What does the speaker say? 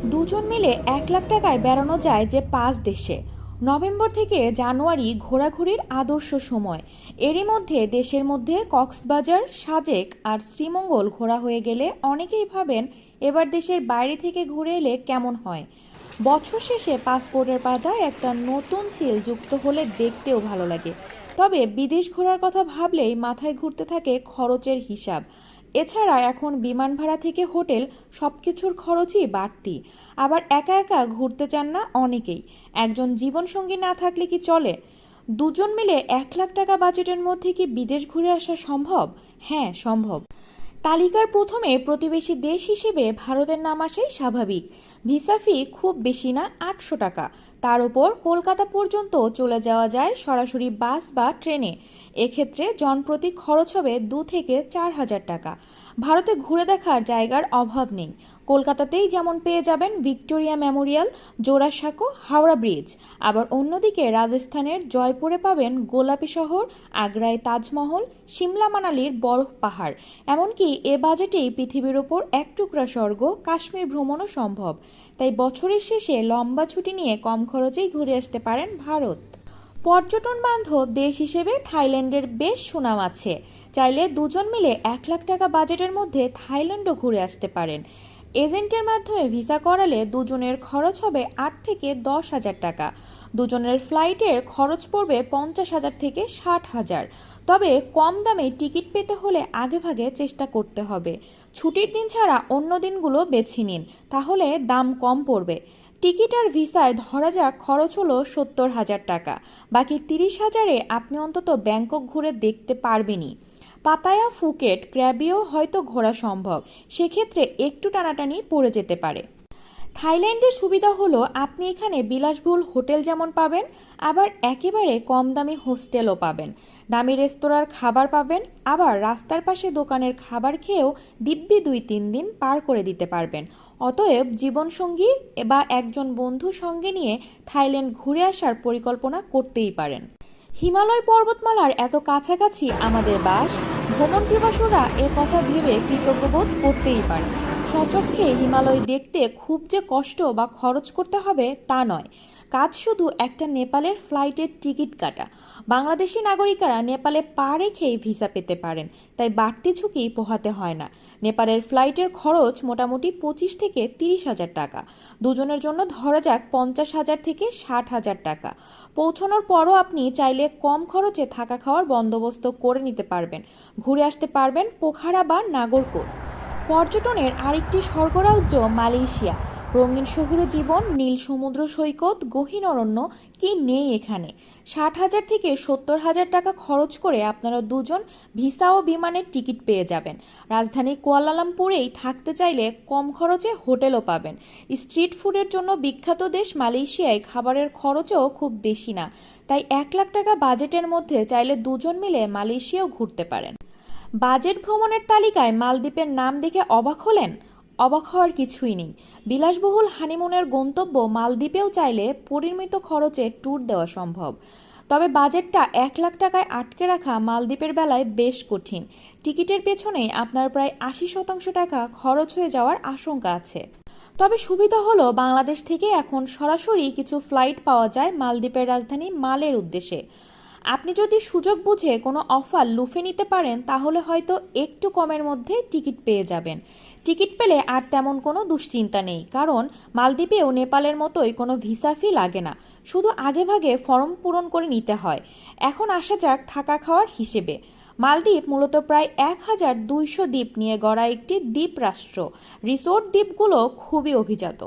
দুজন মিলে ১,০০,০০০ টাকায় বেড়ানো যায় যে ৫ দেশে। নভেম্বর থেকে জানুয়ারি ঘোরাঘুরির আদর্শ সময়। এরই মধ্যে দেশের মধ্যে কক্সবাজার, সাজেক আর শ্রীমঙ্গল ঘোরা হয়ে গেলে অনেকেই ভাবেন এবার দেশের বাইরে থেকে ঘুরে এলে কেমন হয়। বছর শেষে পাসপোর্টের পাতায় একটা নতুন সিল যুক্ত হলে দেখতেও ভালো লাগে। তবে বিদেশ ঘোরার কথা ভাবলেই মাথায় ঘুরতে থাকে খরচের হিসাব। এছাড়া এখন বিমান ভাড়া থেকে হোটেল সবকিছুর খরচই বাড়তি। আবার একা একা ঘুরতে চান না অনেকেই। একজন জীবনসঙ্গী না থাকলে কি চলে? দুজন মিলে ১,০০,০০০ টাকা বাজেটের মধ্যে কি বিদেশ ঘুরে আসা সম্ভব? হ্যাঁ, সম্ভব। তালিকার প্রথমে প্রতিবেশী দেশ হিসেবে ভারতের নাম আসাই স্বাভাবিক। ভিসা ফি খুব বেশি না, ৮০০ টাকা। তার উপর কলকাতা পর্যন্ত চলে যাওয়া যায় সরাসরি বাস বা ট্রেনে। এক্ষেত্রে জনপ্রতি খরচ হবে ২ থেকে ৪ হাজার টাকা। ভারতে ঘুরে দেখার জায়গার অভাব নেই। কলকাতাতেই যেমন পেয়ে যাবেন Victoria Memorial, Jorasanko, Howrah bridge. আবার অন্যদিকে রাজস্থানের জয়পুরে পাবেন গোলাপি শহর, আগ্রায় তাজমহল, সিমলা মানালির বরফ পাহাড়। এমনকি এ বাজেটেই পৃথিবীর ওপর এক টুকরা স্বর্গ কাশ্মীর ভ্রমণও সম্ভব। তাই বছরের শেষে লম্বা ছুটি নিয়ে কম খরচেই ঘুরে আসতে পারেন ভারত। পর্যটন বান্ধব দেশ হিসেবে থাইল্যান্ডের বেশ সুনাম আছে। চাইলে দুজন মিলে ১,০০,০০০ টাকা বাজেটের মধ্যে থাইল্যান্ডও ঘুরে আসতে পারেন। এজেন্টের মাধ্যমে ভিসা করালে দুজনের খরচ হবে ৮ থেকে ১০ হাজার টাকা। দুজনের ফ্লাইটের খরচ পড়বে ৫০,০০০ থেকে ৬০,০০০। তবে কম দামে টিকিট পেতে হলে আগেভাগে চেষ্টা করতে হবে। ছুটির দিন ছাড়া অন্য দিনগুলো বেছে নিন, তাহলে দাম কম পড়বে। টিকিট আর ভিসায় ধরা যাক খরচ হলো ৭০,০০০ টাকা। বাকি ৩০,০০০-এ আপনি অন্তত ব্যাংকক ঘুরে দেখতে পারবেনই। পাতায়া, ফুকেট, ক্র্যাবিও হয়তো ঘোরা সম্ভব। সেক্ষেত্রে একটু টানাটানি পড়ে যেতে পারে। থাইল্যান্ডের সুবিধা হলো আপনি এখানে বিলাসবহুল হোটেল যেমন পাবেন, আবার একেবারে কম দামি হোস্টেলও পাবেন। দামি রেস্তোরাঁর খাবার পাবেন, আবার রাস্তার পাশে দোকানের খাবার খেয়েও দিব্যি ২-৩ দিন পার করে দিতে পারবেন। অতএব জীবনসঙ্গী বা একজন বন্ধু সঙ্গে নিয়ে থাইল্যান্ড ঘুরে আসার পরিকল্পনা করতেই পারেন। হিমালয় পর্বতমালার এত কাছাকাছি আমাদের বাস। ভ্রমণ পিপাসুরা এ কথা ভেবে কৃতজ্ঞবোধ করতেই পারে। স্বচক্ষে হিমালয় দেখতে খুব যে কষ্ট বা খরচ করতে হবে তা নয়। কাজ শুধু একটা নেপালের ফ্লাইটের টিকিট কাটা। বাংলাদেশি নাগরিকরা নেপালে পা রেখেই ভিসা পেতে পারেন, তাই বাড়তি ঝুঁকি পোহাতে হয় না। নেপালের ফ্লাইটের খরচ মোটামুটি ২৫ থেকে ৩০ হাজার টাকা। দুজনের জন্য ধরা যাক ৫০,০০০ থেকে ৬০,০০০ টাকা। পৌঁছানোর পরও আপনি চাইলে কম খরচে থাকা খাওয়ার বন্দোবস্ত করে নিতে পারবেন। ঘুরে আসতে পারবেন পোখারা বা নাগরকোট। পর্যটনের আরেকটি স্বর্গরাজ্য মালয়েশিয়া। রঙিন শহুরে জীবন, নীল সমুদ্র সৈকত, গহীন অরণ্য, কি নেই এখানে। ৬০,০০০ থেকে ৭০,০০০ টাকা খরচ করে আপনারা দুজন ভিসা ও বিমানের টিকিট পেয়ে যাবেন। রাজধানী কুয়ালালামপুরেই থাকতে চাইলে কম খরচে হোটেলও পাবেন। স্ট্রিট ফুডের জন্য বিখ্যাত দেশ মালয়েশিয়ায় খাবারের খরচও খুব বেশি না। তাই ১,০০,০০০ টাকা বাজেটের মধ্যে চাইলে দুজন মিলে মালয়েশিয়াও ঘুরতে পারেন। বাজেট ভ্রমণের তালিকায় মালদ্বীপের নাম দেখে অবাক হলেন? অবাক হওয়ার কিছুই নেই। বিলাসবহুল হানিমুনের গন্তব্য মালদ্বীপেও চাইলে পরিমিত খরচে ট্যুর দেওয়া সম্ভব। তবে বাজেটটা ১,০০,০০০ টাকায় আটকে রাখা মালদ্বীপের বেলায় বেশ কঠিন। টিকিটের পেছনেই আপনার প্রায় ৮০% টাকা খরচ হয়ে যাওয়ার আশঙ্কা আছে। তবে সুবিধা হলো বাংলাদেশ থেকে এখন সরাসরি কিছু ফ্লাইট পাওয়া যায় মালদ্বীপের রাজধানী মালের উদ্দেশ্যে। আপনি যদি সুযোগ বুঝে কোনো অফার লুফে নিতে পারেন তাহলে হয়তো একটু কমের মধ্যে টিকিট পেয়ে যাবেন। টিকিট পেলে আর তেমন কোনো দুশ্চিন্তা নেই, কারণ মালদ্বীপেও নেপালের মতোই কোনো ভিসা ফি লাগে না। শুধু আগেভাগে ফর্ম পূরণ করে নিতে হয়। এখন আসা যাক থাকা খাওয়ার হিসেবে। মালদ্বীপ মূলত প্রায় ১,২০০ দ্বীপ নিয়ে গড়া একটি দ্বীপ রাষ্ট্র। রিসোর্ট দ্বীপগুলো খুবই অভিজাত।